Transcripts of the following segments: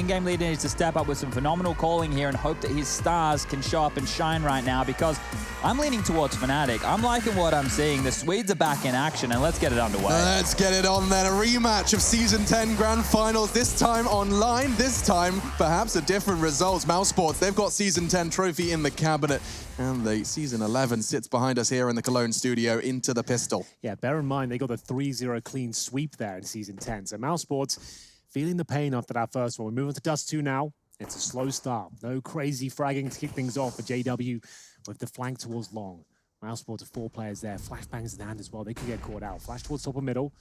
in-game leader needs to step up with some phenomenal calling here and hope that his stars can show up and shine right now, because I'm leaning towards Fnatic. I'm liking what I'm seeing. The Swedes are back in action, and let's get it underway. Let's get it on then. A rematch of Season 10 Grand Finals, this time online, this time perhaps a different result. mousesports, they've got Season 10 trophy in the cabinet, and the Season 11 sits behind us here in the Cologne studio into the pistol. Yeah, bear in mind, they got the 3-0 clean sweep there in Season 10. So mousesports feeling the pain after that first one. We move on to Dust2 now. It's a slow start. No crazy fragging to kick things off for JW with the flank towards long. mousesports are 4 players there. Flashbangs in hand as well. They could get caught out. Flash towards top of middle.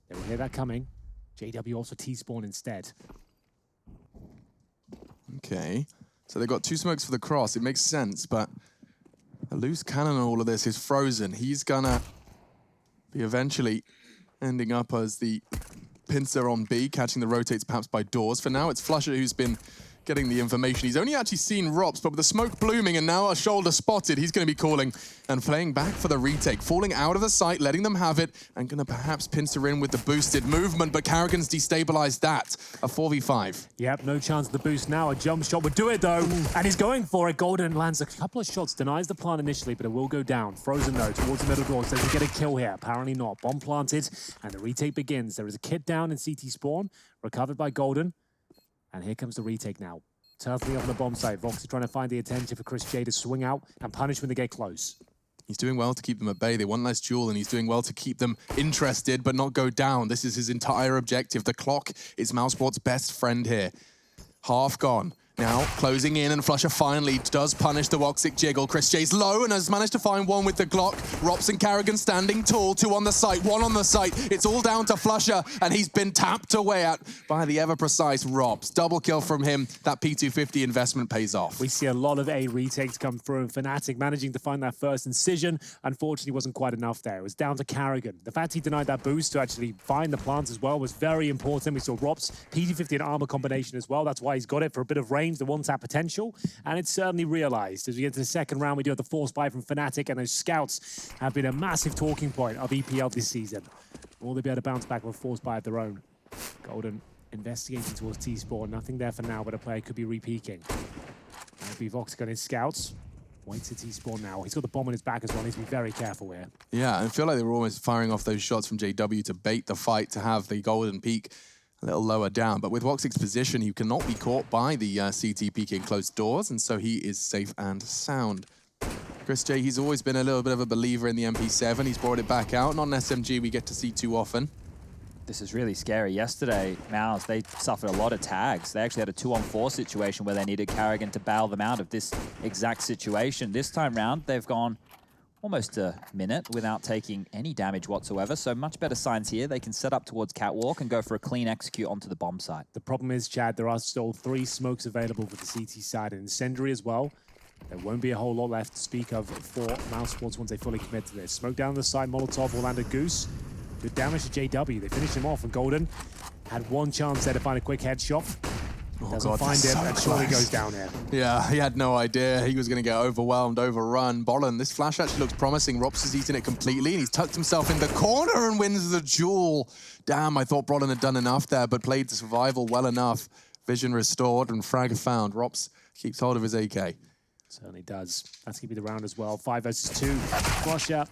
They will hear that coming. JW also T-spawn instead. Okay, so they've got 2 smokes for the cross. It makes sense, but a loose cannon on all of this is Frozen. He's gonna be eventually ending up as the pincer on B, catching the rotates perhaps by doors. For now, it's Flusher who's been getting the information. He's only actually seen Rops, but with the smoke blooming and now a shoulder spotted, he's going to be calling and playing back for the retake. Falling out of the sight, letting them have it, and going to perhaps pincer in with the boosted movement, but Karrigan's destabilized that. A 4v5. Yep, no chance of the boost now. A jump shot would do it, though. And he's going for it. Golden lands a couple of shots, denies the plant initially, but it will go down. Frozen, though, towards the middle doors. Does he get a kill here? Apparently not. Bomb planted, and the retake begins. There is a kit down in CT spawn, recovered by Golden. And here comes the retake now. Turtling up on the bomb site. Vox are trying to find the attention for Chris J to swing out and punish when they get close. He's doing well to keep them at bay. They want less duel, and he's doing well to keep them interested but not go down. This is his entire objective. The clock is mousesports' best friend here. Half gone. Now, closing in, and Flusher finally does punish the Woxic jiggle. Chris J's low and has managed to find one with the Glock. Rops and Karrigan standing tall, 2 on the site, 1 on the site. It's all down to Flusher, and he's been tapped away at by the ever-precise Rops. Double kill from him. That P250 investment pays off. We see a lot of A retakes come through, and Fnatic managing to find that first incision. Unfortunately, wasn't quite enough there. It was down to Karrigan. The fact he denied that boost to actually find the plants as well was very important. We saw Rops, P250 and armor combination as well. That's why he's got it for a bit of range, the one-tap potential, and it's certainly realized. As we get to the second round, we do have the force buy from Fnatic, and those scouts have been a massive talking point of EPL this season. Will they be able to bounce back with a force buy of their own? Golden investigating towards T-spawn. Nothing there for now, but a player could be re-peeking. Maybe Vox got his scouts. Waits to T-spawn now. He's got the bomb on his back as well. He needs to be very careful here. Yeah, I feel like they were almost firing off those shots from JW to bait the fight, to have the golden peak a little lower down. But with Woxic's position, he cannot be caught by the CT peeking closed doors, and so he is safe and sound. Chris J, he's always been a little bit of a believer in the MP7. He's brought it back out. Not an SMG we get to see too often. This is really scary. Yesterday, Mouse, they suffered a lot of tags. They actually had a 2-on-4 situation where they needed Karrigan to bail them out of this exact situation. This time round, they've gone almost a minute without taking any damage whatsoever. So much better signs here. They can set up towards Catwalk and go for a clean execute onto the bomb site. The problem is, Chad, there are still 3 smokes available for the CT side, and Incendiary as well. There won't be a whole lot left to speak of for mousesports once they fully commit to this. Smoke down the side, Molotov will land a Goose. Good damage to JW. They finish him off, and Golden had one chance there to find a quick headshot. Doesn't find him, and surely goes down here. Yeah, he had no idea he was going to get overwhelmed, overrun. Bollen, this flash actually looks promising. Rops has eaten it completely, and he's tucked himself in the corner and wins the duel. Damn, I thought Bollen had done enough there, but played the survival well enough. Vision restored and frag found. Rops keeps hold of his AK. Certainly does. That's going to be the round as well. 5 versus 2. Flusher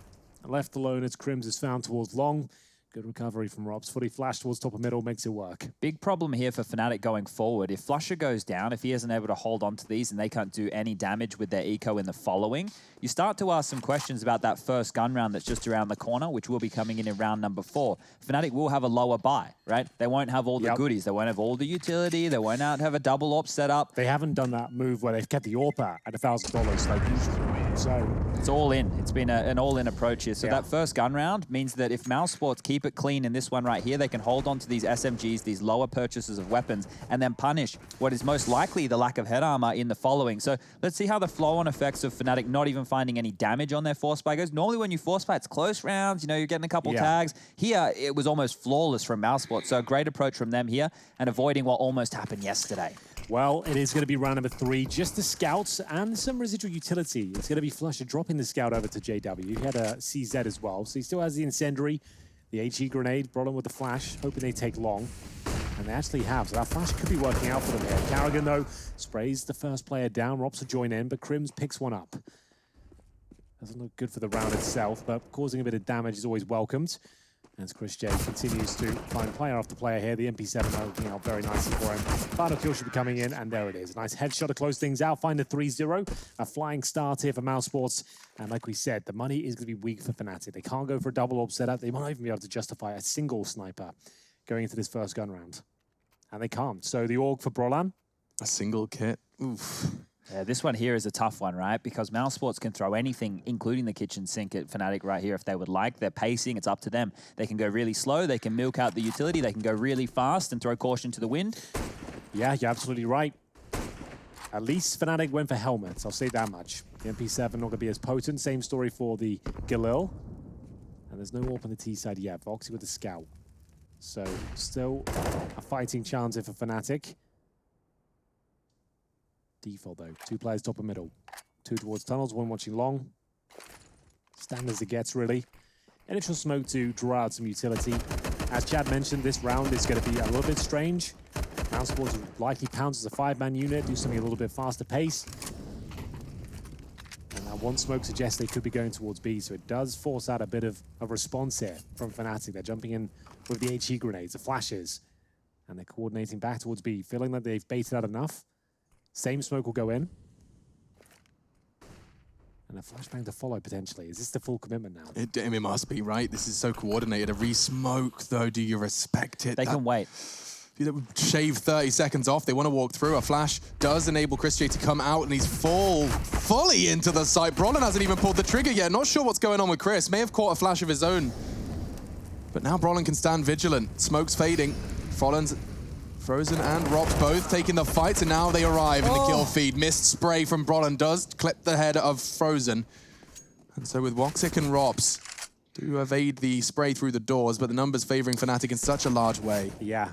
left alone as Crims is found towards long. Good recovery from Rops. Fully flash towards top of middle, makes it work. Big problem here for Fnatic going forward. If Flusher goes down, if he isn't able to hold on to these and they can't do any damage with their eco in the following, you start to ask some questions about that first gun round that's just around the corner, which will be coming in round number 4. Fnatic will have a lower buy, right? They won't have all the goodies. They won't have all the utility. They won't have a double AWP set up. They haven't done that move where they've kept the AWP at $1,000 like usual. So it's all in. It's been an all-in approach here. So that first gun round means that if mousesports keep it clean in this one right here, they can hold on to these SMGs, these lower purchases of weapons, and then punish what is most likely the lack of head armor in the following. So let's see how the flow-on effects of Fnatic not even finding any damage on their force buy goes. Normally when you force buy, it's close rounds, you know, you're getting a couple tags. Here, it was almost flawless from mousesports. So a great approach from them here and avoiding what almost happened yesterday. Well, it is going to be round number 3. Just the scouts and some residual utility. It's going to be Flusher dropping the scout over to JW. He had a CZ as well, so he still has the Incendiary, the HE grenade, brought him with the flash, hoping they take long. And they actually have, so that flash could be working out for them here. Carrigan, though, sprays the first player down. Robs will join in, but Crims picks one up. Doesn't look good for the round itself, but causing a bit of damage is always welcomed. As Chris J continues to find player after player here, the MP7 working out very nicely for him. Final kill should be coming in, and there it is. A nice headshot to close things out, find a 3-0. A flying start here for mousesports. And like we said, the money is going to be weak for Fnatic. They can't go for a double orb setup. They might not even be able to justify a single sniper going into this first gun round. And they can't. So the AUG for Brolan. A single kit. Oof. Yeah, this one here is a tough one, right? Because mousesports can throw anything, including the kitchen sink at Fnatic right here if they would like. They're pacing, it's up to them. They can go really slow, they can milk out the utility, they can go really fast and throw caution to the wind. Yeah, you're absolutely right. At least Fnatic went for helmets, I'll say that much. The MP7 not going to be as potent. Same story for the Galil. And there's no AWP on the T side yet. Voxy with the scout. So still a fighting chance here for Fnatic. Default though, 2 players top and middle. 2 towards tunnels, 1 watching long. Standard as it gets, really. Initial smoke to draw out some utility. As Chad mentioned, this round is going to be a little bit strange. mousesports will likely pounce as a 5-man unit, do something a little bit faster pace. And that one smoke suggests they could be going towards B, so it does force out a bit of a response here from Fnatic. They're jumping in with the HE grenades, the flashes, and they're coordinating back towards B, feeling that they've baited out enough. Same smoke will go in. And a flashbang to follow, potentially. Is this the full commitment now? It must be, right? This is so coordinated. A re-smoke, though. Do you respect it? They can wait. Shave 30 seconds off. They want to walk through. A flash does enable Chris J to come out, and he's fully into the site. Brolan hasn't even pulled the trigger yet. Not sure what's going on with Chris. May have caught a flash of his own. But now Brolan can stand vigilant. Smoke's fading. Frozen and Robs both taking the fight, and now they arrive in the kill feed. Missed spray from Brolan does clip the head of Frozen. And so with Woxic and Robs do evade the spray through the doors, but the numbers favoring Fnatic in such a large way. Yeah.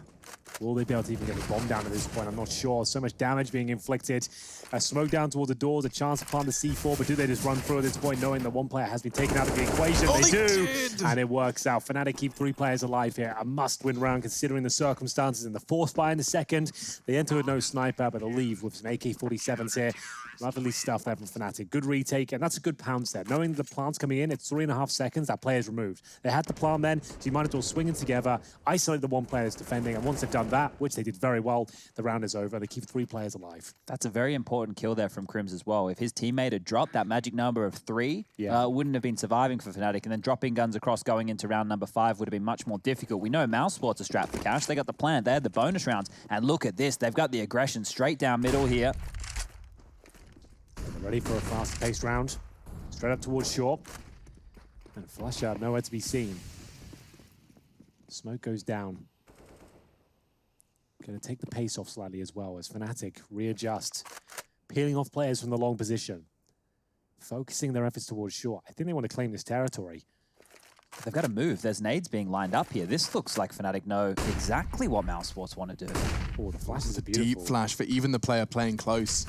Will they be able to even get the bomb down at this point? I'm not sure. So much damage being inflicted. A smoke down towards the doors, a chance to plant the C4, but do they just run through at this point, knowing that one player has been taken out of the equation? They do, and it works out. Fnatic keep 3 players alive here. A must-win round considering the circumstances. In the 4th spy in the 2nd, they enter with no sniper, but they'll leave with some AK-47s here. Lovely stuff there from Fnatic. Good retake, and that's a good pounce there. Knowing the plant's coming in, it's 3.5 seconds, that player's removed. They had the plant then, so you might as well swing it together, isolate the one player that's defending, and once they've done that, which they did very well, the round is over. They keep 3 players alive. That's a very important kill there from Crims as well. If his teammate had dropped that magic number of 3, wouldn't have been surviving for Fnatic, and then dropping guns across going into round number 5 would have been much more difficult. We know mousesports are strapped for cash. They got the plant, they had the bonus rounds, and look at this. They've got the aggression straight down middle here. They're ready for a fast-paced round. Straight up towards short. And flash out, nowhere to be seen. Smoke goes down. Going to take the pace off slightly as well as Fnatic readjust. Peeling off players from the long position. Focusing their efforts towards short. I think they want to claim this territory. They've got to move. There's nades being lined up here. This looks like Fnatic know exactly what mousesports want to do. Oh, the flashes are beautiful. Deep flash for even the player playing close.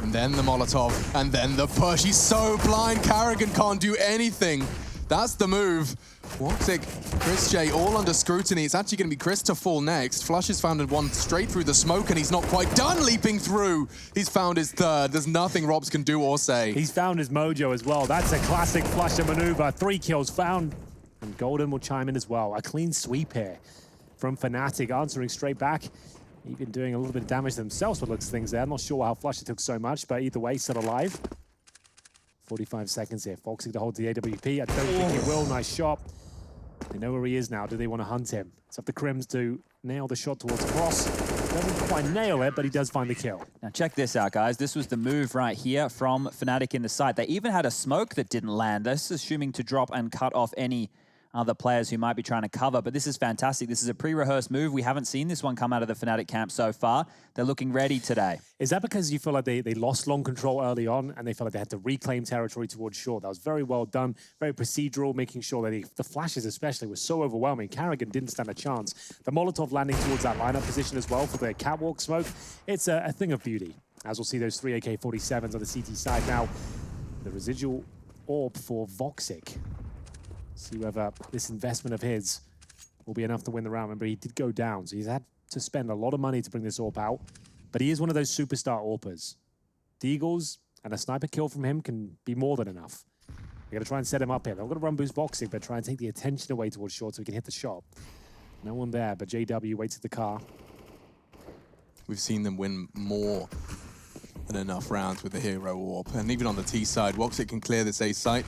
And then the Molotov, and then the push. He's so blind, Carrigan can't do anything. That's the move. Woxic, Chris J, all under scrutiny. It's actually going to be Chris to fall next. Flush has found one straight through the smoke, and he's not quite done leaping through. He's found his 3rd. There's nothing Robs can do or say. He's found his mojo as well. That's a classic flusher maneuver. 3 kills found. And Golden will chime in as well. A clean sweep here from Fnatic, answering straight back. Even doing a little bit of damage themselves with looks things there. I'm not sure how Flusher took so much, but either way, still alive. 45 seconds here. Foxy to hold the AWP. I don't think he will. Nice shot. They know where he is now. Do they want to hunt him? It's up to Crims to nail the shot towards cross. Doesn't quite nail it, but he does find the kill. Now check this out, guys. This was the move right here from Fnatic in the site. They even had a smoke that didn't land. This is assuming to drop and cut off any other players who might be trying to cover, but this is fantastic. This is a pre-rehearsed move. We haven't seen this one come out of the Fnatic camp so far. They're looking ready today. Is that because you feel like they lost long control early on and they felt like they had to reclaim territory towards short? That was very well done, very procedural, making sure that the flashes especially were so overwhelming. Carrigan didn't stand a chance. The Molotov landing towards that lineup position as well for the catwalk smoke, it's a thing of beauty. As we'll see those 3 AK-47s on the CT side now. The residual orb for Voxic. See whether this investment of his will be enough to win the round. Remember, he did go down, so he's had to spend a lot of money to bring this AWP out, but he is one of those superstar AWPers. Deagles and a sniper kill from him can be more than enough. We're going to try and set him up here. They're going to run boost boxing, but try and take the attention away towards short so he can hit the shot. No one there, but JW waits at the car. We've seen them win more than enough rounds with the hero AWP. And even on the T side, Woxic can clear this A site.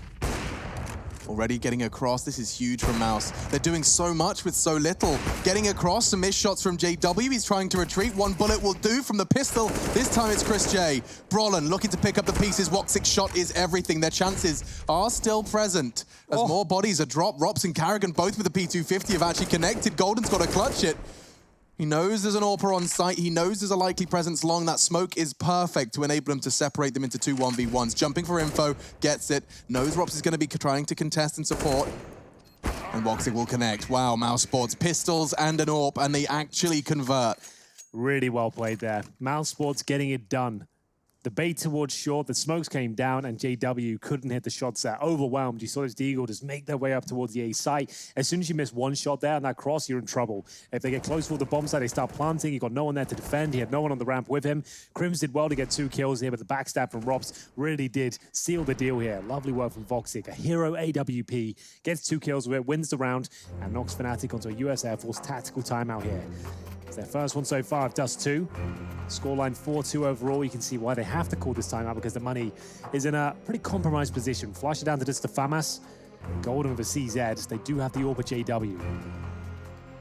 Already getting across. This is huge from Mouse. They're doing so much with so little. Getting across, some missed shots from JW. He's trying to retreat. One bullet will do from the pistol. This time it's Chris J. Brolin looking to pick up the pieces. Woxic's shot is everything. Their chances are still present. As more bodies are dropped, Rops and Carrigan, both with the P250, have actually connected. Golden's got to clutch it. He knows there's an AWPer on site. He knows there's a likely presence long. That smoke is perfect to enable him to separate them into 2 1v1s. Jumping for info, gets it. Knows Rops is going to be trying to contest and support. And Woxic will connect. Wow, mousesports, pistols and an AWP, and they actually convert. Really well played there. mousesports getting it done. The bait towards short, the smokes came down, and JW couldn't hit the shots there. Overwhelmed. You saw this Deagle just make their way up towards the A site. As soon as you miss one shot there on that cross, you're in trouble. If they get close for the bomb site, they start planting. He got no one there to defend. He had no one on the ramp with him. Crims did well to get 2 kills here, but the backstab from Rops really did seal the deal here. Lovely work from Woxic. A hero AWP. Gets 2 kills with it, wins the round, and knocks Fnatic onto a US Air Force tactical timeout here. It's their first one so far of Dust2. Scoreline 4-2 overall. You can see why they have to call this time out, because the money is in a pretty compromised position. Flush it down to just the FAMAS. Golden with a CZ. They do have the AWPer JW.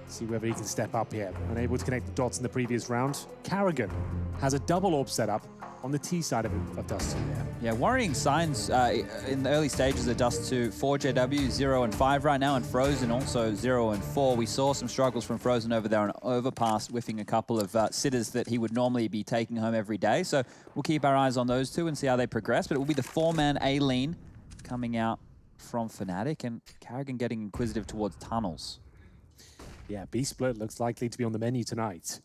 See whether he can step up here. Unable to connect the dots in the previous round. Carrigan has a double AWP setup on the T side of Dust2 there. Yeah, worrying signs in the early stages of Dust2 for JW, 0 and 5 right now, and Frozen also 0 and 4. We saw some struggles from Frozen over there on Overpass, whiffing a couple of sitters that he would normally be taking home every day. So we'll keep our eyes on those two and see how they progress. But it will be the 4-man A-Lean coming out from Fnatic, and Carrigan getting inquisitive towards tunnels. Yeah, B-Split looks likely to be on the menu tonight.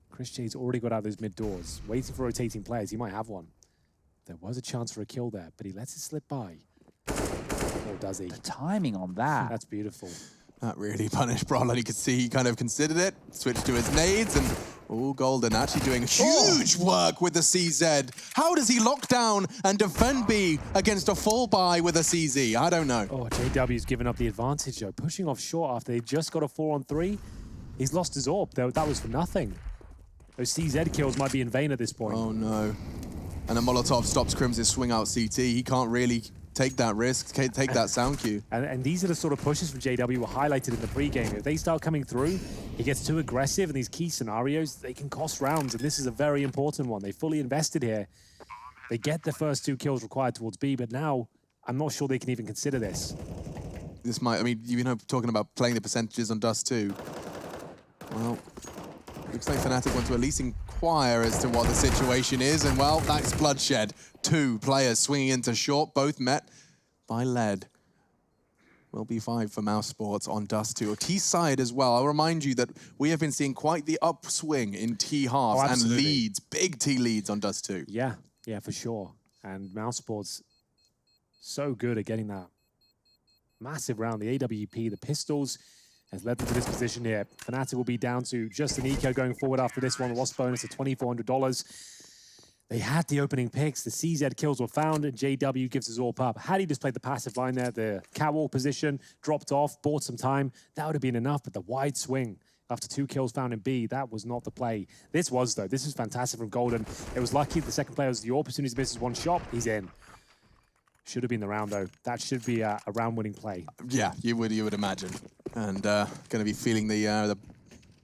Chris J's already got out those mid doors, waiting for rotating players. He might have one. There was a chance for a kill there, but he lets it slip by. Or does he? The timing on that. That's beautiful. That really punished Brolin. You could see he kind of considered it, switched to his nades, and Golden actually doing huge work with the CZ. How does he lock down and defend B against a full buy with a CZ? I don't know. Oh, JW's given up the advantage though, pushing off short after they just got a 4-on-3. He's lost his AWP though. That was for nothing. Those CZ kills might be in vain at this point. Oh no. And a Molotov stops Crim's swing out CT. He can't really take that risk, take that sound cue. And these are the sort of pushes from JW were highlighted in the pregame. If they start coming through, he gets too aggressive in these key scenarios, they can cost rounds, and this is a very important one. They fully invested here. They get the first 2 kills required towards B, but now I'm not sure they can even consider this. This might, I mean, you know, talking about playing the percentages on Dust2. Well, looks like Fnatic want to at least inquire as to what the situation is, and well, that's bloodshed. 2 players swinging into short, both met by lead. Will be 5 for mousesports on Dust2. T side as well. I'll remind you that we have been seeing quite the upswing in T halves and leads, big T leads on Dust2. Yeah, yeah, for sure. And mousesports so good at getting that massive round. The AWP, the pistols, has led them to this position here. Fnatic will be down to just an eco going forward after this one. The loss bonus of $2,400. They had the opening picks. The CZ kills were found, and JW gives his AWP up. Had he just played the passive line there, the catwalk position, dropped off, bought some time, that would have been enough. But the wide swing after 2 kills found in B, that was not the play. This was, though. This was fantastic from Golden. It was lucky the second player was the AWP. As soon as he misses 1 shot, he's in. Should have been the round, though. That should be a round-winning play. Yeah, you would imagine. And going to be feeling the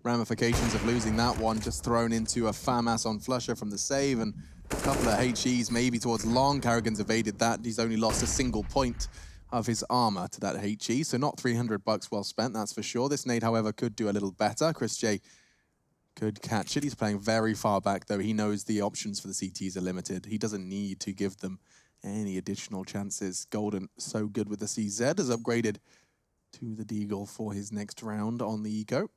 ramifications of losing that one. Just thrown into a FAMAS on Flusher from the save, and a couple of HEs maybe towards long. Carrigan's evaded that. He's only lost a single point of his armor to that HE, so not $300 well spent, that's for sure. This nade, however, could do a little better. Chris J could catch it. He's playing very far back, though. He knows the options for the CTs are limited. He doesn't need to give them any additional chances. Golden, so good with the CZ, has upgraded to the Deagle for his next round on the Eco.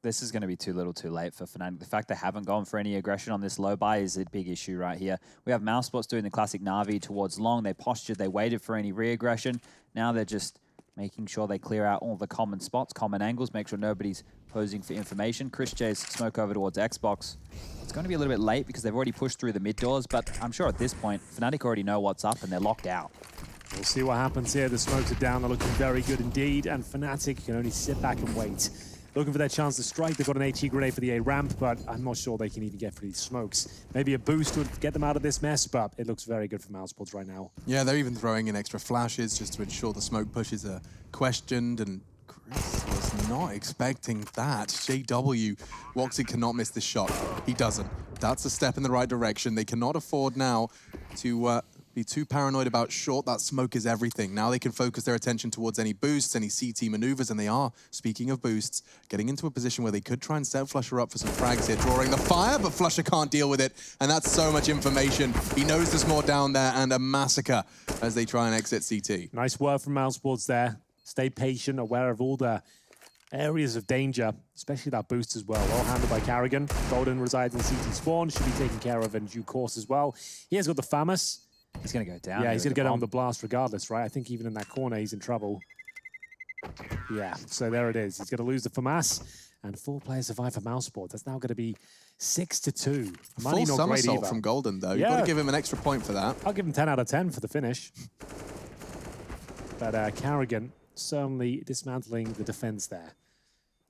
This is going to be too little too late for Fnatic. The fact they haven't gone for any aggression on this low buy is a big issue right here. We have mousesports doing the classic Na'Vi towards long. They postured, they waited for any re-aggression. Now they're just making sure they clear out all the common spots, common angles, make sure nobody's posing for information. Chris J's smoke over towards Xbox. It's going to be a little bit late because they've already pushed through the mid doors, but I'm sure at this point, Fnatic already know what's up and they're locked out. We'll see what happens here. The smokes are down. They're looking very good indeed, and Fnatic can only sit back and wait. Looking for their chance to strike. They've got an HE grenade for the A ramp, but I'm not sure they can even get through these smokes. Maybe a boost would get them out of this mess, but it looks very good for mousesports right now. Yeah, they're even throwing in extra flashes just to ensure the smoke pushes are questioned, and Chris was not expecting that. JW, Woxy cannot miss this shot. He doesn't. That's a step in the right direction. They cannot afford now to be too paranoid about short. That smoke is everything. Now they can focus their attention towards any boosts, any CT maneuvers, and they are, speaking of boosts, getting into a position where they could try and set Flusher up for some frags here, drawing the fire, but Flusher can't deal with it, and that's so much information. He knows there's more down there, and a massacre as they try and exit CT. Nice work from mousesports there. Stay patient, aware of all the areas of danger, especially that boost as well. Well handled by Carrigan. Golden resides in CT spawn, should be taken care of in due course as well. He has got the FAMAS. He's going to go down. Yeah, he's going to get on the blast regardless, right? I think even in that corner, he's in trouble. Yeah, so there it is. He's going to lose the FAMAS, and 4 players survive for mousesports. That's now going to be 6-2. Full somersault from Golden, though. Yeah. You've got to give him an extra point for that. I'll give him 10 out of 10 for the finish. But Carrigan certainly dismantling the defense there.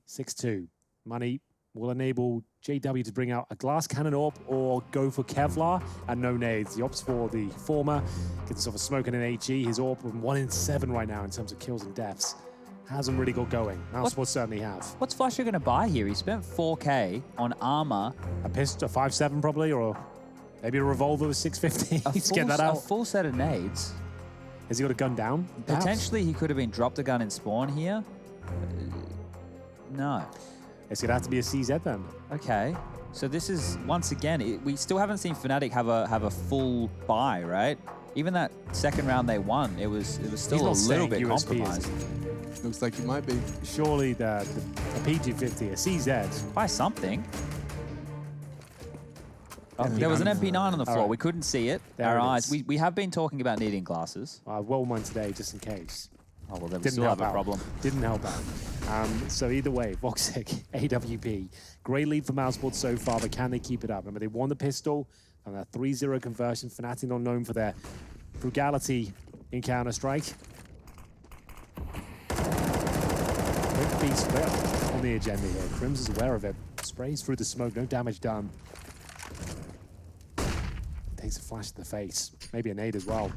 6-2. Money will enable JW to bring out a glass cannon AWP or go for Kevlar and no nades. He opts for the former, gets himself a smoke and an HE. His AWP 1 in 7 right now in terms of kills and deaths. Hasn't really got going. mousesports certainly have. What's Flusher going to buy here? He spent 4K on armor. A pistol, a 5.7 probably, or maybe a revolver with 650. He's get that out. A full set of nades. Has he got a gun down? Perhaps? Potentially he could have been dropped a gun in spawn here. No. It's going to have to be a CZ then. Okay. So this is, once again, we still haven't seen Fnatic have a full buy, right? Even that second round they won, it was still a little bit compromised. Looks like he might be. Surely the P250, a CZ. Buy something. Oh, there was an MP9 on the floor. Right. We couldn't see it. Our eyes. We have been talking about needing glasses. I wore one today just in case. Oh, well, then we still have a problem. Didn't help out. So either way, Voxic, AWP, great lead for mousesports so far, but can they keep it up? Remember, they won the pistol and that 3-0 conversion. Fnatic not known for their frugality in Counter-Strike. Quick B split on the agenda here. Crims is aware of it. Sprays through the smoke, no damage done. Takes a flash to the face. Maybe a nade as well.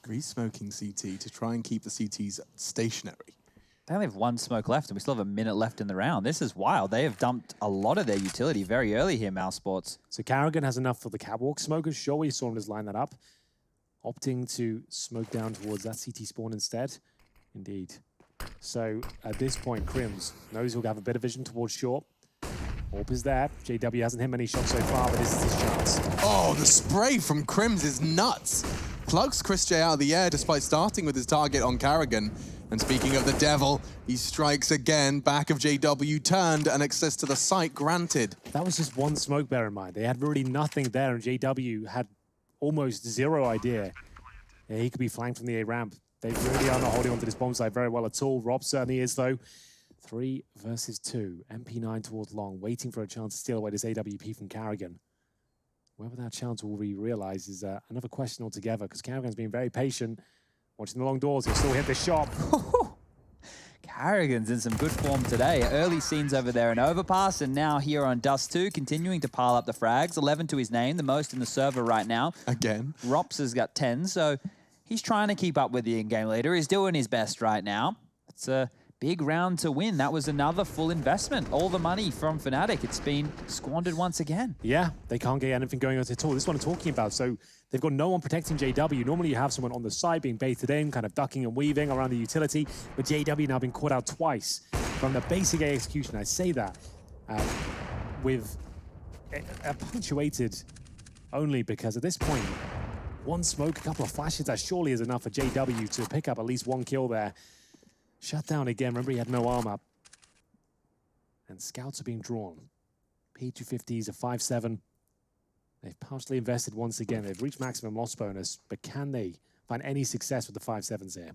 Re-smoking CT to try and keep the CTs stationary. They only have 1 smoke left, and we still have a minute left in the round. This is wild. They have dumped a lot of their utility very early here, mousesports. So Carrigan has enough for the catwalk smokers. Sure, we saw him just line that up. Opting to smoke down towards that CT spawn instead. Indeed. So at this point, Crims knows he'll have a bit of vision towards short. AWP is there. JW hasn't hit many shots so far, but this is his chance. Oh, the spray from Crims is nuts. Plugs Chris J out of the air despite starting with his target on Carrigan. And speaking of the devil, he strikes again. Back of JW turned and access to the site granted. That was just 1 smoke, bear in mind. They had really nothing there, and JW had almost 0 idea. Yeah, he could be flanked from the A ramp. They really are not holding onto this bomb site very well at all. Rob certainly is, though. 3 versus 2. MP9 towards long, waiting for a chance to steal away this AWP from Carrigan. Whether that chance will be realized is another question altogether, because Carrigan's been very patient. Watching the long doors, he'll still hit the shot. Carrigan's in some good form today. Early scenes over there in Overpass, and now here on Dust2, continuing to pile up the frags. 11 to his name, the most in the server right now. Again. Rops has got 10, so he's trying to keep up with the in-game leader. He's doing his best right now. It's a big round to win. That was another full investment. All the money from Fnatic. It's been squandered once again. Yeah, they can't get anything going on at all. This is what I'm talking about. So they've got no one protecting JW. Normally you have someone on the side being baited in, kind of ducking and weaving around the utility, but JW now been caught out twice from the basic A execution. I say that with punctuated only because at this point, 1 smoke, a couple of flashes, that surely is enough for JW to pick up at least 1 kill there. Shut down again. Remember, he had no armor. And scouts are being drawn. P250s, a 5-7. They've partially invested once again. They've reached maximum loss bonus, but can they find any success with the 5-7s here?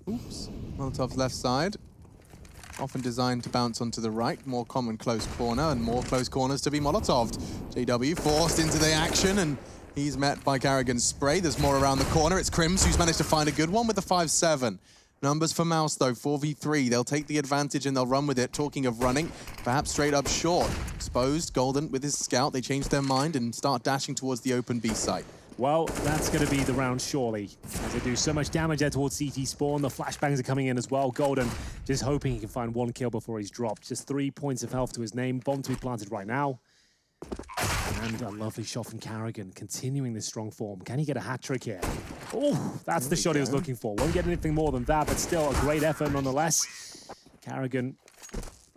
Oops. Molotov's left side. Often designed to bounce onto the right. More common close corner and more close corners to be Molotov'd. JW forced into the action and he's met by Carrigan's spray. There's more around the corner. It's Crims who's managed to find a good one with the 5-7. Numbers for Mouse though, 4v3. They'll take the advantage and they'll run with it. Talking of running, perhaps straight up short. Exposed, Golden with his scout. They change their mind and start dashing towards the open B site. Well, that's going to be the round, surely, as they do so much damage there towards CT spawn. The flashbangs are coming in as well. Golden just hoping he can find one kill before he's dropped. Just 3 points of health to his name. Bomb to be planted right now. And a lovely shot from Carrigan, continuing this strong form. Can he get a hat-trick here? Oh, that's the shot he was looking for. Won't get anything more than that, but still a great effort nonetheless. Carrigan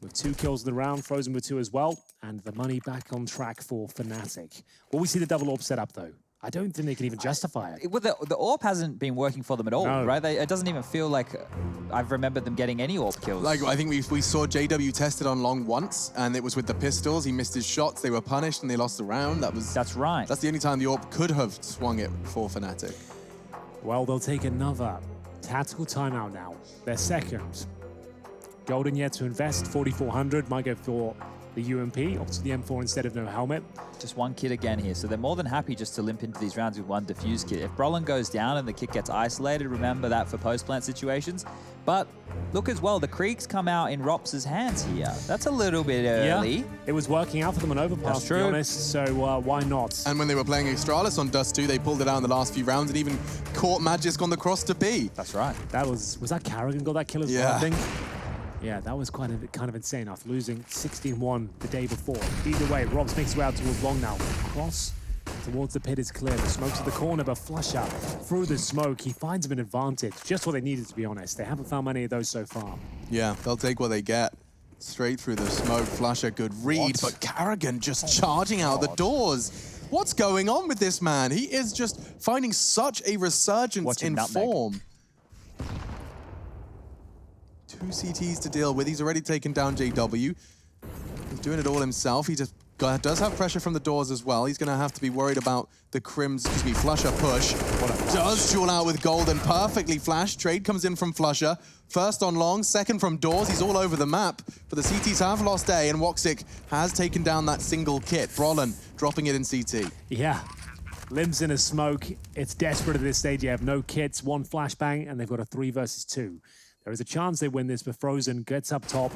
with 2 kills in the round, Frozen with 2 as well. And the money back on track for Fnatic. Will we see the double AWP set up, though? I don't think they can even justify it. Well, the AWP hasn't been working for them at all, No. right? It doesn't even feel like I've remembered them getting any AWP kills. Like, I think we saw JW tested on long once, and it was with the pistols. He missed his shots, they were punished, and they lost the round. That's right. That's the only time the AWP could have swung it for Fnatic. Well, they'll take another tactical timeout now. Their second. Golden yet to invest, 4,400. Might go for the UMP, opts the M4 instead of no helmet. Just one kit again here, so they're more than happy just to limp into these rounds with one defuse kit. If Brolin goes down and the kit gets isolated, remember that for post-plant situations. But look as well, the Creeks come out in Rops' hands here. That's a little bit early. Yeah, it was working out for them on Overpass, to be honest, so why not? And when they were playing Astralis on Dust2, they pulled it out in the last few rounds and even caught Magisk on the cross to B. That's right. That was that Carrigan got that kill as well, I think? Yeah, that was kind of insane after losing 16-1 the day before. Either way, Robs makes his way out towards long now. Cross towards the pit is clear. The smoke's at the corner, but Flusher through the smoke. He finds him an advantage. Just what they needed, to be honest. They haven't found many of those so far. Yeah, they'll take what they get. Straight through the smoke. Flusher, good read, but Carrigan just charging out the doors. What's going on with this man? He is just finding such a resurgence in form. 2 CTs to deal with. He's already taken down JW. He's doing it all himself. He just does have pressure from the doors as well. He's going to have to be worried about the Flusher push. Does duel out with Golden. Perfectly flashed. Trade comes in from Flusher. First on long, second from doors. He's all over the map. But the CTs have lost A, and Woxic has taken down that single kit. Brolin dropping it in CT. Yeah. Limbs in a smoke. It's desperate at this stage. You have no kits, 1 flashbang, and they've got a 3 versus 2. There is a chance they win this, but Frozen gets up top.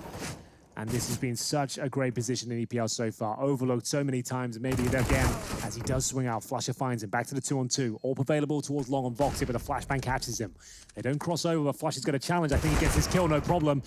And this has been such a great position in EPL so far. Overlooked so many times, maybe again, as he does swing out. Flusher finds him. Back to the 2-on-2. All available towards long on Voxy, but the flashbang catches him. They don't cross over, but Flusher's got a challenge. I think he gets his kill, no problem.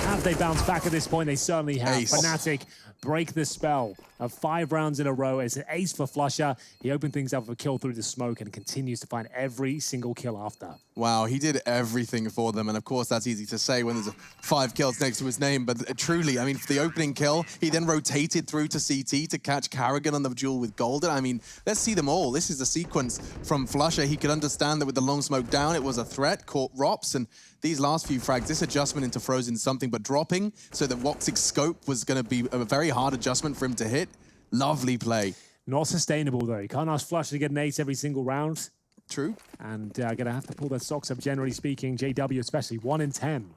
Have they bounced back at this point? They certainly have. Ace. Fnatic break the spell of 5 rounds in a row. It's an ace for Flusher. He opened things up with a kill through the smoke and continues to find every single kill after. Wow, he did everything for them. And of course, that's easy to say when there's 5 kills next to his name. But truly, I mean, for the opening kill, he then rotated through to CT to catch Carrigan on the duel with Golden. I mean, let's see them all. This is the sequence from Flusher. He could understand that with the long smoke down, it was a threat, caught Rops. And these last few frags, this adjustment into Frozen something but dropping so that Woxic's scope was going to be a very hard adjustment for him to hit. Lovely play. Not sustainable, though. You can't ask Flusher to get an ace every single round. True. And going to have to pull their socks up, generally speaking. JW especially, 1 in 10.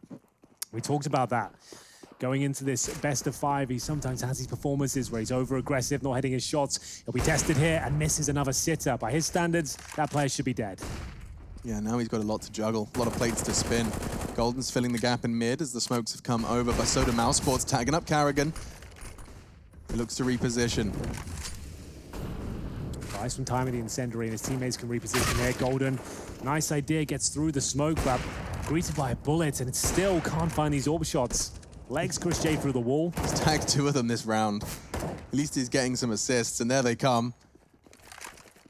We talked about that. Going into this best of 5, he sometimes has these performances where he's over-aggressive, not hitting his shots. He'll be tested here and misses another sitter. By his standards, that player should be dead. Yeah, now he's got a lot to juggle, a lot of plates to spin. Golden's filling the gap in mid as the smokes have come over, but so do mousesports, tagging up Carrigan. He looks to reposition. Buys some time in the incendiary and his teammates can reposition there. Golden, nice idea, gets through the smoke, but greeted by a bullet and it still can't find these AWP shots. Legs Chris J through the wall. He's tagged 2 of them this round. At least he's getting some assists, and there they come.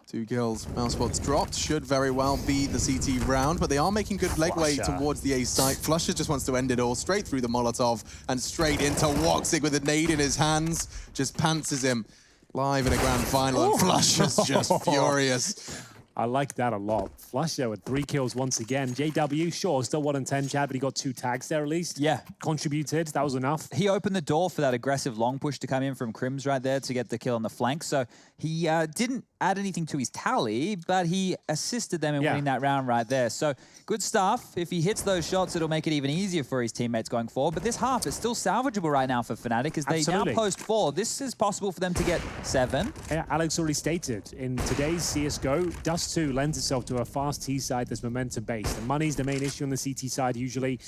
2 kills. mousesports dropped. Should very well be the CT round, but they are making good legway towards the A site. Flusher just wants to end it all. Straight through the Molotov and straight into Woxic with a nade in his hands. Just pantsers him live in a grand final, and Flusher's just furious. I like that a lot. Flusher with 3 kills once again. JW, sure, still 1 in 10, Chad, but he got 2 tags there at least. Yeah. Contributed, that was enough. He opened the door for that aggressive long push to come in from Crims right there to get the kill on the flank. So he didn't add anything to his tally, but he assisted them in winning that round right there. So good stuff. If he hits those shots, it'll make it even easier for his teammates going forward. But this half is still salvageable right now for Fnatic as they now post 4. This is possible for them to get 7. Yeah, Alex already stated, in today's CSGO, Dust2 lends itself to a fast T side that's momentum-based. The money's the main issue on the CT side usually.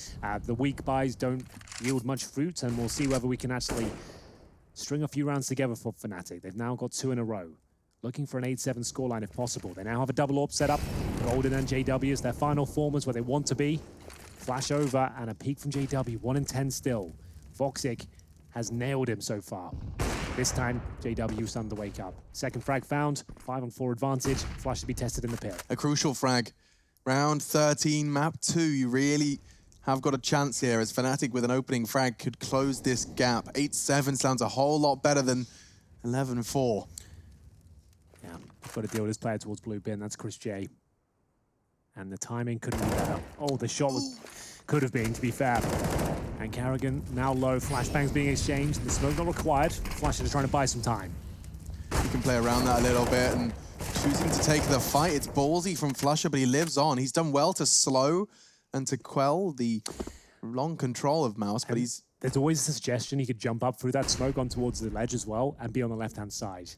The weak buys don't yield much fruit, and we'll see whether we can actually string a few rounds together for Fnatic. They've now got 2 in a row. Looking for an 8-7 scoreline if possible. They now have a double AWP set up. Golden and JW as their final formers where they want to be. Flash over and a peek from JW, 1 in 10 still. Voxic has nailed him so far. This time, JW starting to wake up. Second frag found, 5 on 4 advantage. Flash to be tested in the pit. A crucial frag. Round 13, map 2. You really have got a chance here as Fnatic with an opening frag could close this gap. 8-7 sounds a whole lot better than 11-4. Yeah, got to deal with this player towards blue bin. That's Chris J. And the timing couldn't be better. Oh, the shot could have been, to be fair. And Carrigan now low. Flashbangs being exchanged. The smoke not required. Flash is trying to buy some time. You can play around that a little bit and choosing to take the fight. It's ballsy from Flusher, but he lives on. He's done well to slow and to quell the long control of Mouse, but he's... There's always a suggestion he could jump up through that smoke on towards the ledge as well and be on the left-hand side.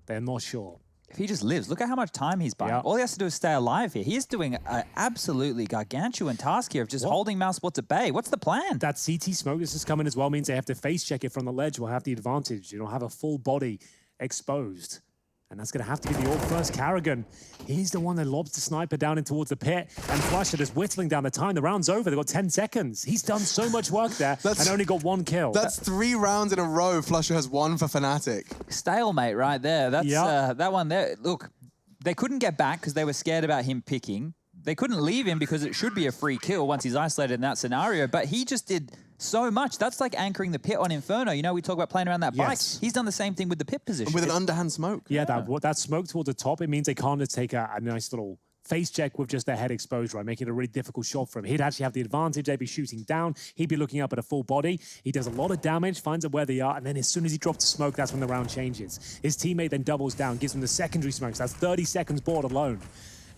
They're not sure. If he just lives, look at how much time he's buying. All he has to do is stay alive here. He is doing an absolutely gargantuan task here of just holding mousesports at bay. What's the plan? That CT smoke that's just coming as well means they have to face check it from the ledge. Will have the advantage. You don't have a full body exposed. And that's going to have to be the first Carrigan. He's the one that lobs the sniper down in towards the pit. And Flusher just whittling down the time. The round's over. They've got 10 seconds. He's done so much work there and only got 1 kill. That's 3 rounds in a row Flusher has won for Fnatic. Stalemate right there. That's that one there. Look, they couldn't get back because they were scared about him picking. They couldn't leave him because it should be a free kill once he's isolated in that scenario. But he just did so much. That's like anchoring the pit on Inferno. You know, we talk about playing around that bike. He's done the same thing with the pit position. And with an underhand smoke. Yeah, that smoke towards the top, it means they can't just take a nice little face check with just their head exposed, right? Making it a really difficult shot for him. He'd actually have the advantage. They'd be shooting down. He'd be looking up at a full body. He does a lot of damage, finds out where they are, and then as soon as he drops the smoke, that's when the round changes. His teammate then doubles down, gives him the secondary smokes. That's 30 seconds board alone.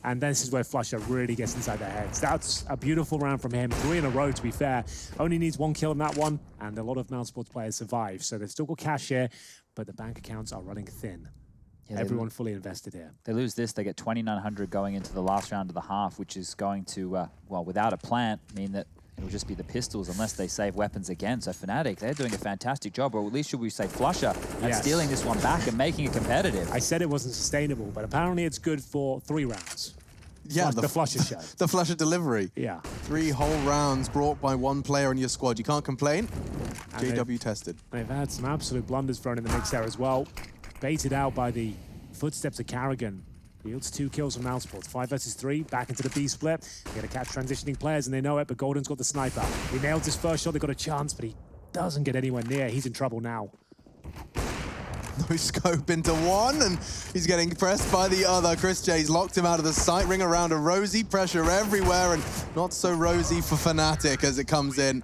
And this is where Flusher really gets inside their heads. That's a beautiful round from him. 3 in a row, to be fair. Only needs 1 kill in that one, and a lot of mousesports players survive. So they've still got cash here, but the bank accounts are running thin. Yeah, everyone fully invested here. They lose this, they get 2,900 going into the last round of the half, which is going to, well, without a plant, mean that it'll just be the pistols unless they save weapons again. So Fnatic, they're doing a fantastic job, or at least should we say Flusher, at stealing this one back and making it competitive. I said it wasn't sustainable, but apparently it's good for 3 rounds. Yeah, the Flusher show. The Flusher delivery. Yeah. 3 whole rounds brought by 1 player in your squad. You can't complain. And JW tested. They've had some absolute blunders thrown in the mix there as well. Baited out by the footsteps of Carrigan. Yields 2 kills from mousesports. 5 versus 3, back into the B split. They're going to catch transitioning players, and they know it, but Golden's got the sniper. He nailed his first shot, they got a chance, but he doesn't get anywhere near. He's in trouble now. No scope into one, and he's getting pressed by the other. Chris J's locked him out of the sight. Ring around a rosy, pressure everywhere, and not so rosy for Fnatic as it comes in.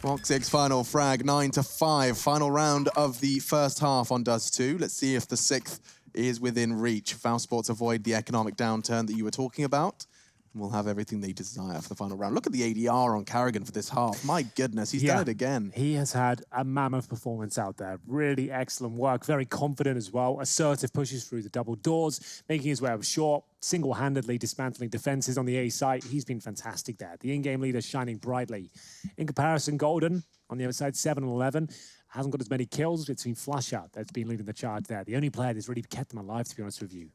Voxic's final frag, 9-5. Final round of the first half on Dust2. Let's see if the 6th is within reach. mousesports avoid the economic downturn that you were talking about. And we'll have everything they desire for the final round. Look at the ADR on Carrigan for this half. My goodness, he's done it again. He has had a mammoth performance out there. Really excellent work. Very confident as well. Assertive pushes through the double doors, making his way up short, single-handedly dismantling defenses on the A site. He's been fantastic there. The in-game leader shining brightly. In comparison, Golden, on the other side, 7-11. Hasn't got as many kills. It's been Flusher that's been leading the charge there. The only player that's really kept them alive, to be honest with you.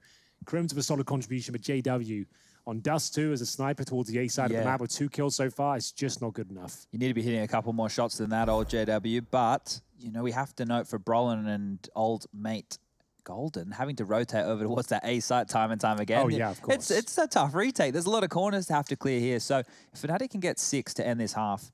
Crims with a solid contribution, but JW on Dust2 as a sniper towards the A side of the map with 2 kills so far. It's just not good enough. You need to be hitting a couple more shots than that, old JW. But, you know, we have to note for Brolin and old mate Golden having to rotate over towards that A site time and time again. Oh, yeah, of course. It's a tough retake. There's a lot of corners to have to clear here. So if Fnatic can get 6 to end this half,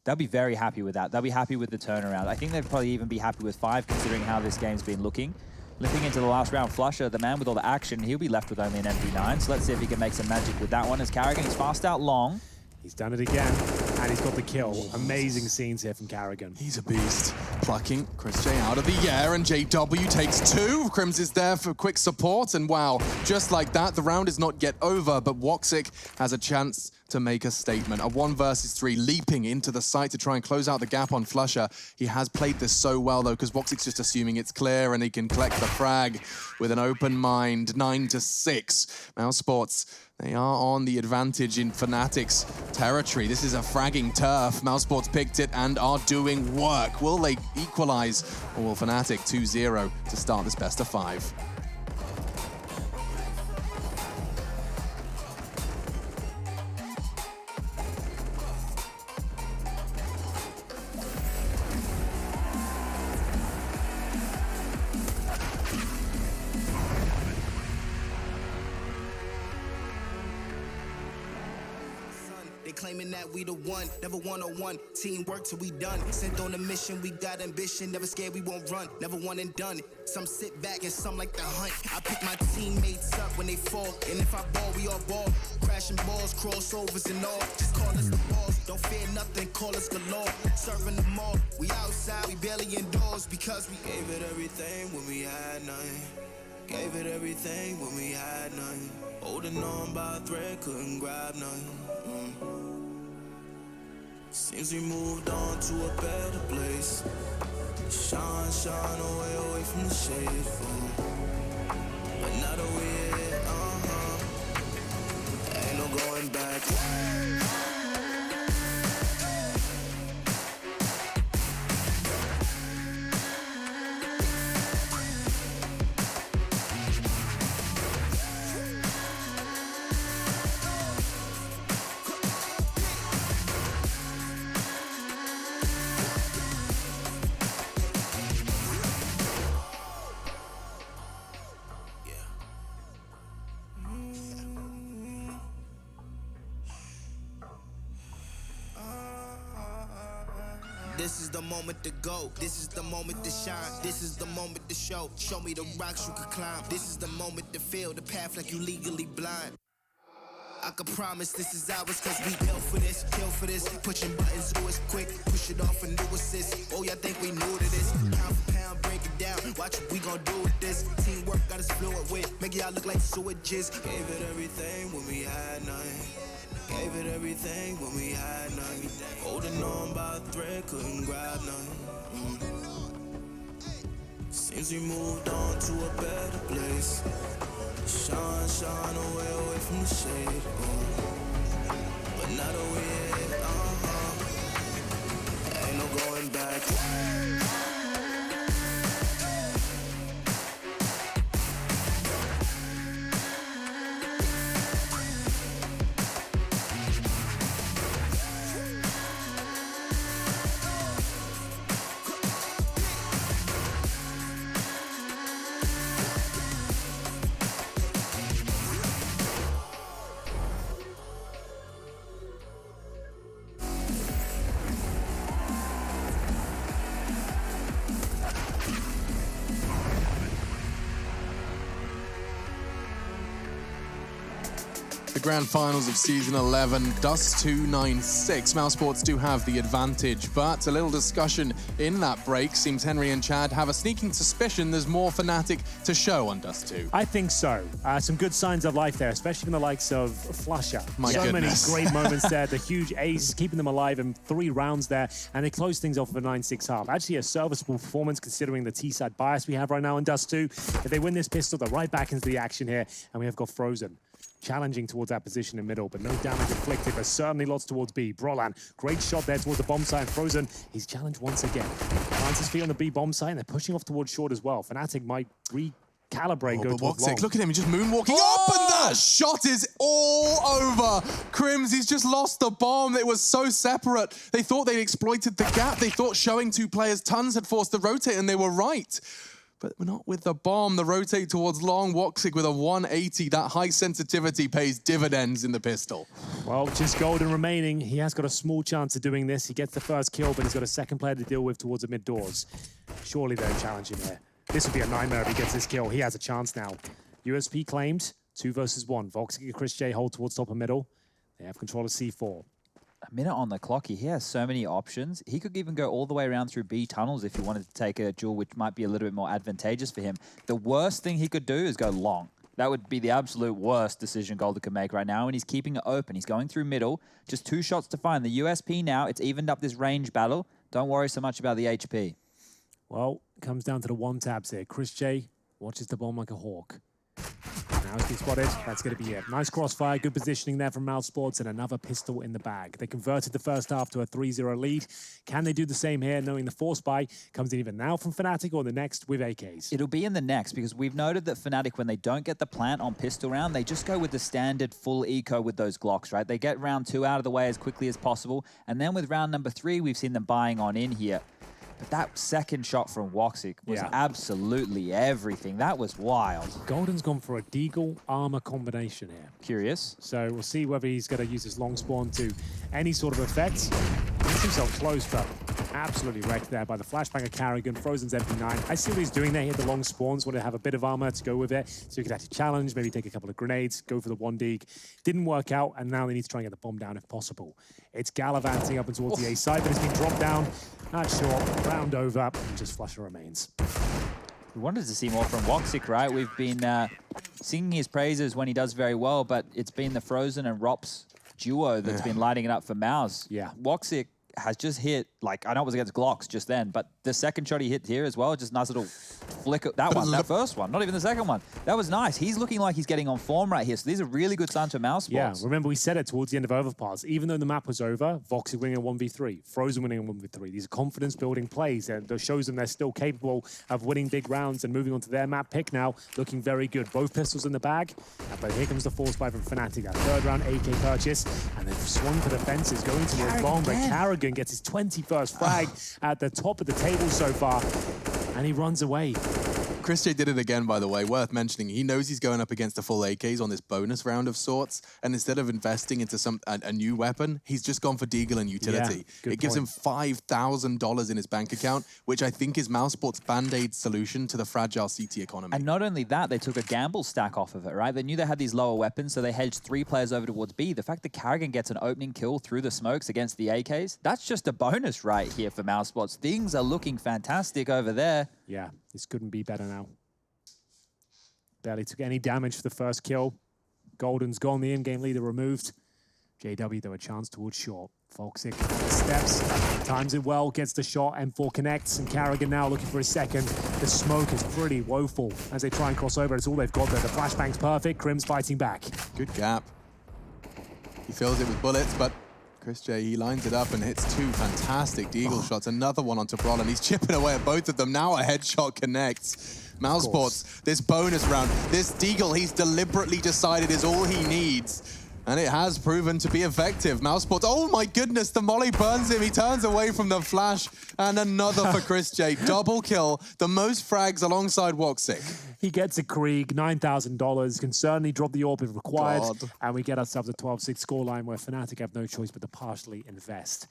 they'll be very happy with that. They'll be happy with the turnaround. I think they'd probably even be happy with 5 considering how this game's been looking. Limping into the last round, Flusher, the man with all the action, he'll be left with only an MP9. So let's see if he can make some magic with that one. As Carrigan is fast out long. He's done it again, and he's got the kill. Amazing scenes here from Carrigan. He's a beast. Plucking Chris J out of the air, and JW takes 2. Crims is there for quick support, and wow, just like that, the round is not yet over, but Woxic has a chance to make a statement. A 1 versus 3, leaping into the site to try and close out the gap on Flusher. He has played this so well, though, because Woxic's just assuming it's clear, and he can collect the frag with an open mind. 9-6. mousesports, they are on the advantage in Fnatic's territory. This is a fragging turf. mousesports picked it and are doing work. Will they equalize, or will Fnatic 2-0 to start this best of 5? Claiming that we the one, never one-on-one. Teamwork till we done. Sent on a mission, we got ambition. Never scared, we won't run. Never one and done. Some sit back and some like the hunt. I pick my teammates up when they fall. And if I ball, we all ball. Crashing balls, crossovers and all. Just call us the balls. Don't fear nothing, call us galore. Serving them all. We outside, we barely indoors. Because we gave it everything when we had nothing. Gave it everything when we had nothing. Holding on by a thread, couldn't grab nothing. Seems we moved on to a better place. Shine, shine away from the shade. But now that we're here, ain't no going back. This is the moment to go. This is the moment to shine. This is the moment to show. Show me the rocks you could climb. This is the moment to feel the path like you legally blind. I can promise this is ours cause we built for this, kill for this. Pushing buttons, do it quick, push it off and do assist. Oh, y'all think we new to this? Pound for pound, break it down. Watch what we gon' do with this. Teamwork got us fluid with. Make y'all look like sewages. Gave it everything when we had nothing. Gave it everything when we had nothing. Holding on by a thread, couldn't grab nothing. Seems we moved on to a better place. Shine, shine away from the shade. But now that we're here, ain't no going back. The grand finals of season 11, Dust2 9-6. mousesports do have the advantage, but a little discussion in that break. Seems Henry and Chad have a sneaking suspicion there's more Fnatic to show on Dust2. I think so. Some good signs of life there, especially from the likes of Flusher. My so goodness. many great moments there. The huge ace, keeping them alive in 3 rounds there, and they close things off with a 9-6 half. Actually a serviceable performance considering the T-side bias we have right now in Dust2. If they win this pistol, they're right back into the action here, and we have got Frozen. Challenging towards that position in middle, but no damage inflicted, but certainly lots towards B. Brolan, great shot there towards the bomb site, and Frozen, he's challenged once again. Plants his feet on the B bomb site, and they're pushing off towards short as well. Fnatic might recalibrate, go towards long. Look at him, he's just moonwalking up, and that shot is all over. Crims, he's just lost the bomb. It was so separate. They thought they'd exploited the gap. They thought showing 2 players tons had forced the rotate, and they were right. But not with the bomb. The rotate towards long. Woxic with a 180. That high sensitivity pays dividends in the pistol. Well, just golden remaining. He has got a small chance of doing this. He gets the first kill, but he's got a second player to deal with towards the mid doors. Surely they're challenging here. This would be a nightmare if he gets this kill. He has a chance now. USP claimed, 2 versus 1. Voxic and Chris J hold towards top and middle. They have control of C4. A minute on the clock here. He has so many options. He could even go all the way around through B tunnels if he wanted to take a duel, which might be a little bit more advantageous for him. The worst thing he could do is go long. That would be the absolute worst decision Golden could make right now, and he's keeping it open. He's going through middle. Just 2 shots to find. The USP now, it's evened up this range battle. Don't worry so much about the HP. Well, it comes down to the one tabs here. Chris J watches the bomb like a hawk. Now he's been spotted. That's going to be it. Nice crossfire, good positioning there from mousesports, and another pistol in the bag. They converted the first half to a 3-0 lead. Can they do the same here, knowing the force buy comes in even now from Fnatic or the next with AKs? It'll be in the next, because we've noted that Fnatic, when they don't get the plant on pistol round, they just go with the standard full eco with those Glocks, right? They get round 2 out of the way as quickly as possible, and then with round number 3, we've seen them buying on in here. But that second shot from Voxic was absolutely everything. That was wild. Golden's gone for a Deagle armor combination here. Curious. So we'll see whether he's going to use his long spawn to any sort of effect. Gets himself close, but absolutely wrecked there by the flashbang of Carrigan. Frozen's MP9. I see what he's doing there. He hit the long spawns, wanted to have a bit of armor to go with it, so he could actually challenge, maybe take a couple of grenades, go for the 1 dig. Didn't work out, and now they need to try and get the bomb down if possible. It's gallivanting up and towards the A side, but it's been dropped down. Not sure. Round over, and just Flusher remains. We wanted to see more from Voxic, right? We've been singing his praises when he does very well, but it's been the Frozen and Rops duo that's been lighting it up for Mouse. Yeah. Voxic has just hit, like, I know it was against Glocks just then, but the second shot he hit here as well, just nice little flick. That one, that first one, not even the second one. That was nice. He's looking like he's getting on form right here. So these are really good signs for mousesports. Yeah, remember we said it towards the end of Overpass. Even though the map was over, Voxic winning a 1v3, Frozen winning a 1v3. These are confidence-building plays, and that shows them they're still capable of winning big rounds and moving on to their map pick now, looking very good. Both pistols in the bag, but here comes the force buy from Fnatic. That third round AK purchase, and they've swung for the fences, going towards bomb, but Carrigan gets his 21st frag at the top of the table so far, and he runs away. Chris J did it again, by the way, worth mentioning. He knows he's going up against the full AKs on this bonus round of sorts, and instead of investing into a new weapon, he's just gone for Deagle and utility. Yeah, it gives him $5,000 in his bank account, which I think is mousesports' band-aid solution to the fragile CT economy. And not only that, they took a gamble stack off of it, right? They knew they had these lower weapons, so they hedged 3 players over towards B. The fact that Carrigan gets an opening kill through the smokes against the AKs, that's just a bonus right here for mousesports. Things are looking fantastic over there. Yeah, this couldn't be better now. Barely took any damage for the first kill. Golden's gone, the in-game leader removed. JW, though, a chance towards short. Voxic steps, times it well, gets the shot, M4 connects, and Carrigan now looking for his second. The smoke is pretty woeful as they try and cross over. It's all they've got there. The flashbang's perfect, Crim's fighting back. Good gap. He fills it with bullets, but Chris J, he lines it up and hits 2 fantastic Deagle shots. Another one onto Brolin. He's chipping away at both of them. Now a headshot connects. Mousesports, this bonus round, this Deagle he's deliberately decided is all he needs. And it has proven to be effective. Mousesports, oh my goodness, the molly burns him. He turns away from the flash. And another for Chris J. Double kill, the most frags alongside Voxic. He gets a Krieg, $9,000, can certainly drop the orb if required. And we get ourselves a 12-6 scoreline where Fnatic have no choice but to partially invest.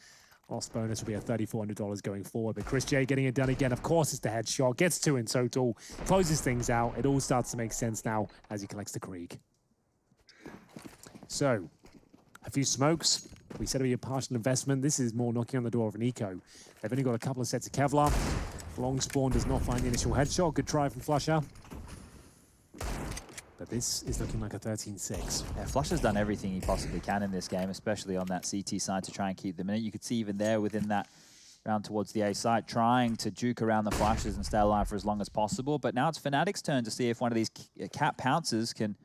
Lost bonus will be a $3,400 going forward, but Chris J getting it done again. Of course, it's the headshot. Gets 2 in total, closes things out. It all starts to make sense now as he collects the Krieg. So, a few smokes. We said it would be a partial investment. This is more knocking on the door of an eco. They've only got a couple of sets of Kevlar. Long spawn does not find the initial headshot. Good try from Flusher. But this is looking like a 13-6. Yeah, Flusher's done everything he possibly can in this game, especially on that CT side to try and keep them in it. You could see even there within that round towards the A side, trying to juke around the flashes and stay alive for as long as possible. But now it's Fnatic's turn to see if one of these cat pounces can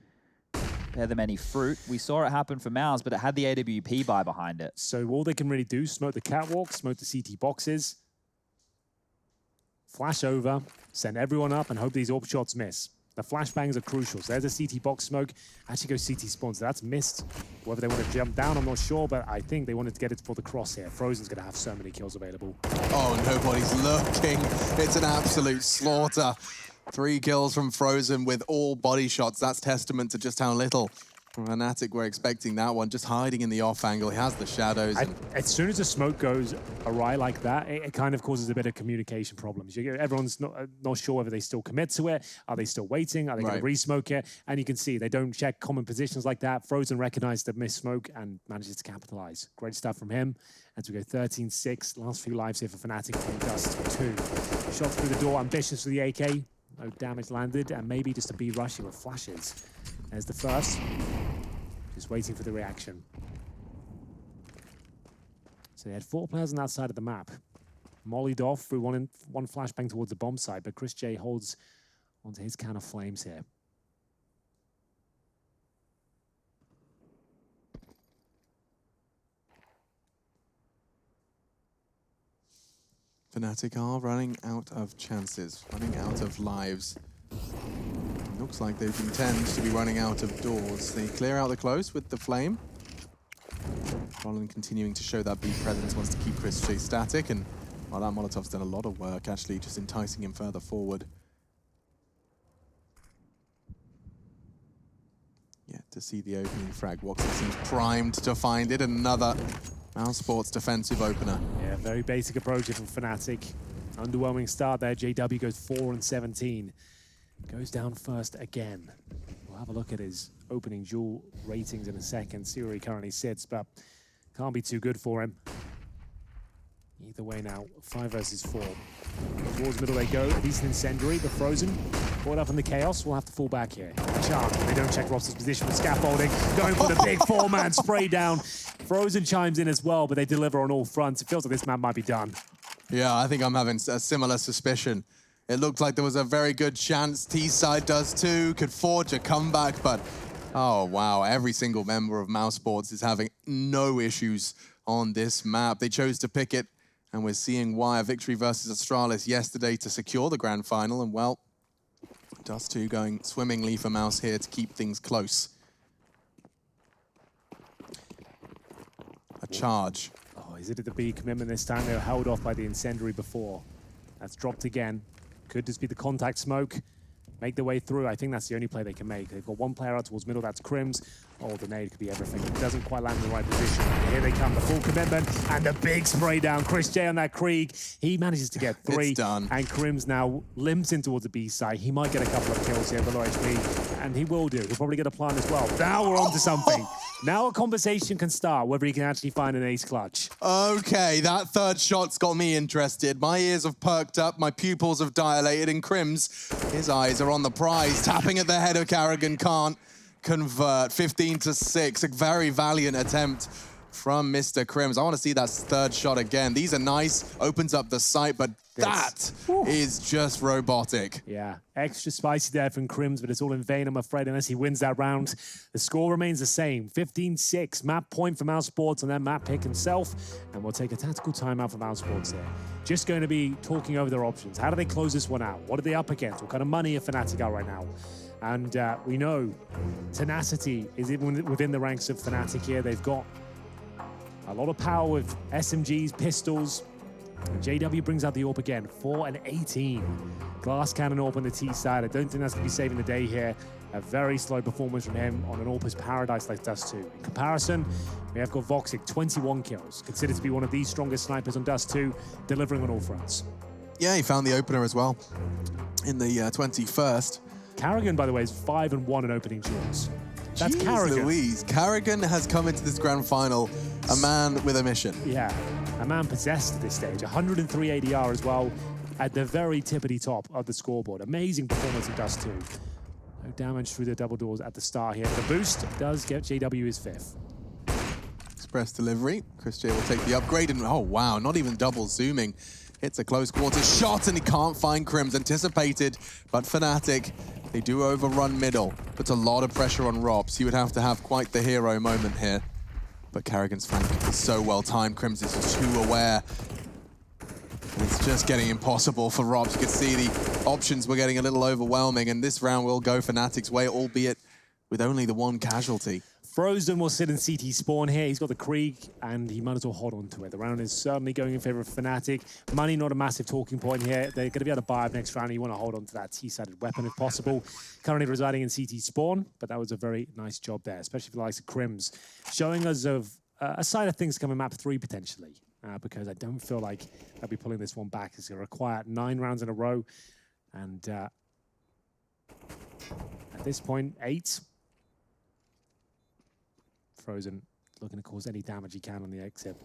bear them any fruit. We saw it happen for Mouse, but it had the AWP buy behind it. So all they can really do, smoke the catwalk, smoke the CT boxes, flash over, send everyone up, and hope these AWP shots miss. The flashbangs are crucial. So there's a CT box smoke. Actually goes CT spawn, so that's missed. Whether they want to jump down, I'm not sure, but I think they wanted to get it for the cross here. Frozen's going to have so many kills available. Oh, nobody's looking. It's an absolute slaughter. 3 kills from Frozen with all body shots. That's testament to just how little Fnatic were expecting that one, just hiding in the off angle. He has the shadows. As soon as the smoke goes awry like that, it kind of causes a bit of communication problems. Everyone's not sure whether they still commit to it. Are they still waiting? Are they going to re-smoke it? And you can see they don't check common positions like that. Frozen recognized the missed smoke and manages to capitalize. Great stuff from him. As we go 13-6, last few lives here for Fnatic from Dust2. Shots through the door, ambitious for the AK. No damage landed, and maybe just a B rushing with flashes. There's the first. Just waiting for the reaction. So they had 4 players on that side of the map. Mollied off through one flashbang towards the bomb side, but Chris J holds onto his can of flames here. Fnatic are running out of chances, running out of lives. Looks like they intend to be running out of doors. They clear out the close with the flame. Roland continuing to show that B presence, wants to keep Chris J static, and well, that Molotov's done a lot of work, actually, just enticing him further forward. Yeah, to see the opening frag. Woxer seems primed to find it. Another mousesports defensive opener. Yeah, very basic approach from Fnatic. Underwhelming start there. JW goes 4-17. Goes down first again. We'll have a look at his opening duel ratings in a second, see where he currently sits, but can't be too good for him. Either way now, 5 versus 4. Towards middle they go, a decent incendiary, but Frozen, caught up in the chaos, will have to fall back here. Charm, they don't check Ross's position with scaffolding, going for the big 4-man spray down. Frozen chimes in as well, but they deliver on all fronts. It feels like this map might be done. Yeah, I think I'm having a similar suspicion. It looked like there was a very good chance T-side Dust2 could forge a comeback, but oh wow, every single member of mousesports is having no issues on this map. They chose to pick it, and we're seeing why. A victory versus Astralis yesterday to secure the grand final, and well, Dust2 going swimmingly for Mouse here to keep things close. A charge. Oh, is it at the B commitment this time? They were held off by the incendiary before. That's dropped again. Could just be the contact smoke. Make their way through. I think that's the only play they can make. They've got one player out towards middle, that's Crims. Oh, the nade could be everything. It doesn't quite land in the right position. Here they come, the full commitment, and the big spray down. Chris J on that Krieg. He manages to get 3. It's done. And Crims now limps in towards the B side. He might get a couple of kills here below HP, and he will do. He'll probably get a plant as well. Now we're on to something. Now a conversation can start, whether he can actually find an ace clutch. Okay, that third shot's got me interested. My ears have perked up, my pupils have dilated, and Crims, his eyes are on the prize. Tapping at the head of Carrigan, can't convert. 15-6, a very valiant attempt from Mr. Crims. I want to see that third shot again. These are nice, opens up the sight, but that is just robotic. Yeah, extra spicy there from Crims, but it's all in vain, I'm afraid, unless he wins that round. The score remains the same, 15-6. Map point for mousesports and then map pick himself, and we'll take a tactical timeout for mousesports here. Just going to be talking over their options. How do they close this one out? What are they up against? What kind of money are Fnatic out right now? And we know tenacity is even within the ranks of Fnatic here. They've got a lot of power with SMGs, pistols. And JW brings out the AWP again, 4-18. Glass cannon AWP on the T side. I don't think that's going to be saving the day here. A very slow performance from him on an AWP's paradise like Dust2. In comparison, we have got Voxic, 21 kills. Considered to be one of the strongest snipers on Dust2, delivering on all fronts. Yeah, he found the opener as well in the 21st. Carrigan, by the way, is 5-1 in opening duels. That's Jeez Carrigan. Louise. Carrigan has come into this grand final a man with a mission. Yeah, a man possessed at this stage. 103 ADR as well, at the very tippity top of the scoreboard. Amazing performance in Dust2. No damage through the double doors at the start here. The boost does get JW his 5th. Express delivery. Chris J will take the upgrade, and oh wow, not even double zooming. Hits a close quarter shot, and he can't find Crims. Anticipated, but Fnatic, they do overrun middle. Puts a lot of pressure on Robs. He would have to have quite the hero moment here. But Carrigan's flank is so well timed. Crims is just too aware. And it's just getting impossible for Robs. You can see the options were getting a little overwhelming, and this round will go Fnatic's way, albeit with only the one casualty. Frozen will sit in CT spawn here. He's got the Krieg, and he might as well hold on to it. The round is certainly going in favor of Fnatic. Money, not a massive talking point here. They're going to be able to buy up next round. You want to hold on to that T-sided weapon if possible. Currently residing in CT spawn, but that was a very nice job there, especially for the likes of Crims. Showing us a side of things coming map 3 potentially, because I don't feel like they'll be pulling this one back. It's going to require 9 rounds in a row, and at this point, 8. Frozen looking to cause any damage he can on the exit.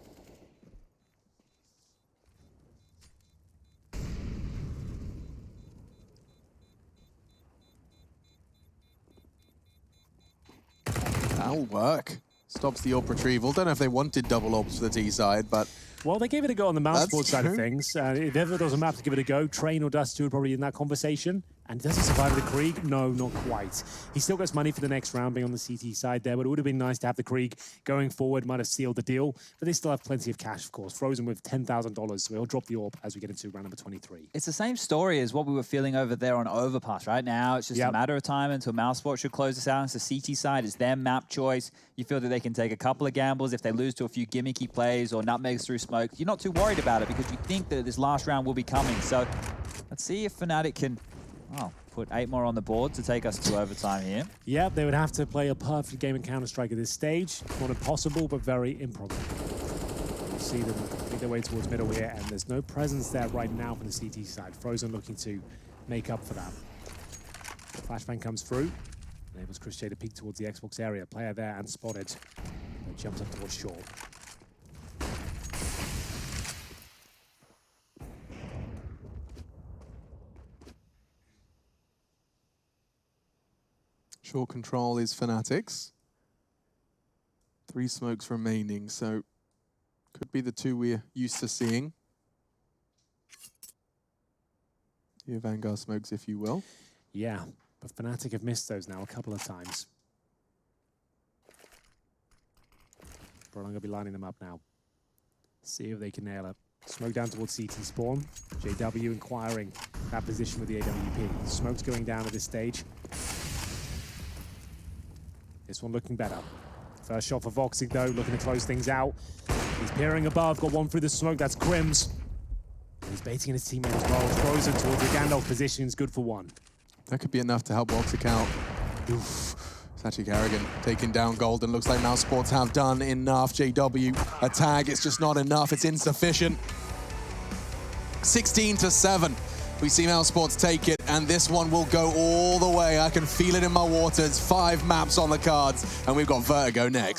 That'll work. Stops the AWP retrieval. Don't know if they wanted double AWPs for the T side, but... Well, they gave it a go on the mousesports side of true. things. If ever there was a map to give it a go, Train or Dust2 would probably be in that conversation. And does he survive the Krieg? No, not quite. He still gets money for the next round being on the CT side there, but it would have been nice to have the Krieg going forward, might have sealed the deal. But they still have plenty of cash, of course. Frozen with $10,000, so he'll drop the AWP as we get into round number 23. It's the same story as what we were feeling over there on Overpass. Right now, it's just a matter of time until mousesports should close this out. It's the CT side. It's their map choice. You feel that they can take a couple of gambles. If they lose to a few gimmicky plays or nutmegs through smoke, you're not too worried about it because you think that this last round will be coming. So let's see if Fnatic can put 8 more on the board to take us to overtime here. Yeah, they would have to play a perfect game in Counter-Strike at this stage. Not impossible, but very improbable. You see them make their way towards middle here, and there's no presence there right now from the CT side. Frozen looking to make up for that. Flashbang comes through. Enables Chris J to peek towards the Xbox area. Player there and spotted. And jumps up towards short. Short control is Fnatic's. 3 smokes remaining, so could be the 2 we're used to seeing. Your Vanguard smokes, if you will. Yeah, but Fnatic have missed those now a couple of times. But I'm going to be lining them up now. See if they can nail it. Smoke down towards CT spawn. JW inquiring that position with the AWP. Smoke's going down at this stage. This one looking better. First shot for Voxig though, looking to close things out. He's peering above, got one through the smoke, that's Crims. He's baiting in his teammate as well. Frozen towards the Gandalf position is good for 1. That could be enough to help Voxic out. Oof. It's actually Carrigan taking down Golden. Looks like mousesports have done enough. JW, a tag, it's just not enough, it's insufficient. 16-7. We see mousesports take it, and this one will go all the way. I can feel it in my waters. 5 maps on the cards, and we've got Vertigo next.